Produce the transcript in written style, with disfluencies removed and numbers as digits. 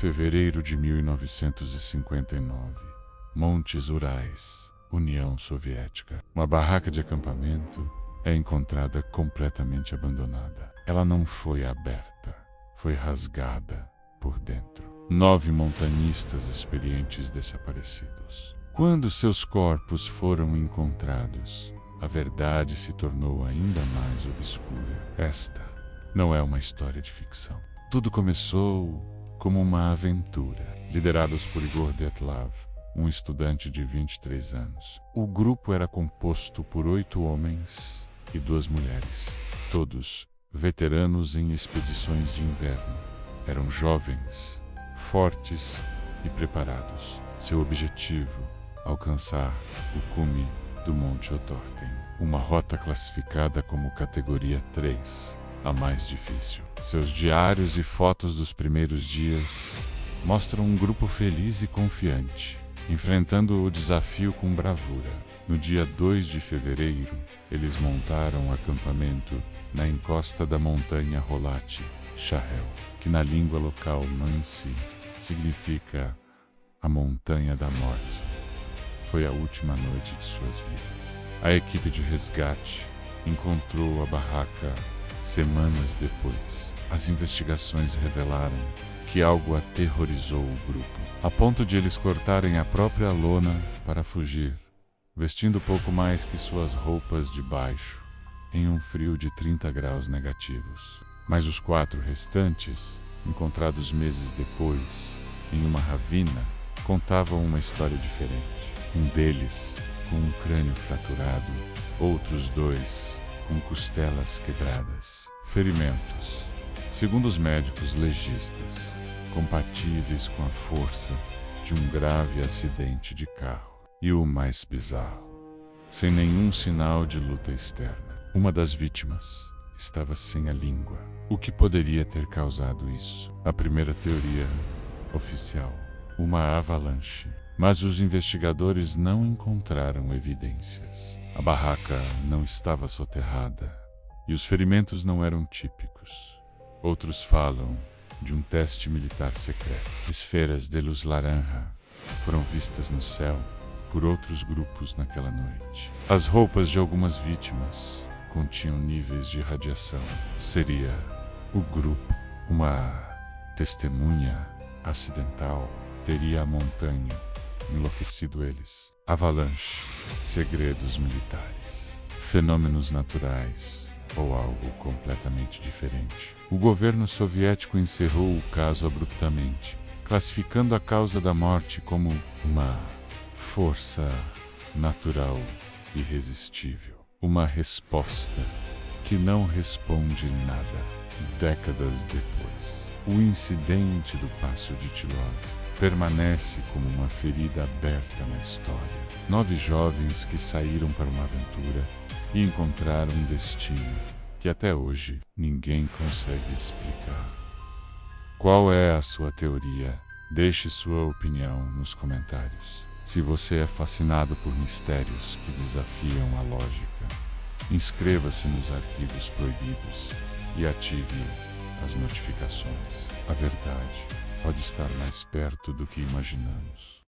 Fevereiro de 1959. Montes Urais, União Soviética. Uma barraca de acampamento é encontrada completamente abandonada. Ela não foi aberta, foi rasgada por dentro. 9 montanhistas experientes desaparecidos. Quando seus corpos foram encontrados, a verdade se tornou ainda mais obscura. Esta não é uma história de ficção. Tudo começou como uma aventura, liderados por Igor Dyatlov, um estudante de 23 anos. O grupo era composto por 8 homens e 2 mulheres, todos veteranos em expedições de inverno. Eram jovens, fortes e preparados. Seu objetivo: alcançar o cume do Monte Otorten, uma rota classificada como categoria 3, a mais difícil. Seus diários e fotos dos primeiros dias mostram um grupo feliz e confiante, enfrentando o desafio com bravura. No dia 2 de fevereiro, eles montaram um acampamento na encosta da montanha Rolati Shahel, que na língua local Mansi significa a montanha da morte. Foi a última noite de suas vidas. A equipe de resgate encontrou a barraca semanas depois. As investigações revelaram que algo aterrorizou o grupo, a ponto de eles cortarem a própria lona para fugir, vestindo pouco mais que suas roupas de baixo, em um frio de 30 graus negativos. Mas os 4 restantes, encontrados meses depois, em uma ravina, contavam uma história diferente. Um deles com um crânio fraturado, outros 2 com costelas quebradas. Ferimentos, segundo os médicos legistas, compatíveis com a força de um grave acidente de carro. E o mais bizarro, sem nenhum sinal de luta externa. Uma das vítimas estava sem a língua. O que poderia ter causado isso? A primeira teoria oficial: uma avalanche. Mas os investigadores não encontraram evidências. A barraca não estava soterrada e os ferimentos não eram típicos. Outros falam de um teste militar secreto. Esferas de luz laranja foram vistas no céu por outros grupos naquela noite. As roupas de algumas vítimas continham níveis de radiação. Seria o grupo. Uma testemunha acidental teria a montanha enlouquecido eles. Avalanche, segredos militares, fenômenos naturais ou algo completamente diferente. O governo soviético encerrou o caso abruptamente, classificando a causa da morte como uma força natural irresistível. Uma resposta que não responde nada. Décadas depois, o incidente do Passo de Tilov permanece como uma ferida aberta na história. 9 jovens que saíram para uma aventura e encontraram um destino que até hoje ninguém consegue explicar. Qual é a sua teoria? Deixe sua opinião nos comentários. Se você é fascinado por mistérios que desafiam a lógica, inscreva-se nos arquivos proibidos e ative as notificações. A verdade pode estar mais perto do que imaginamos.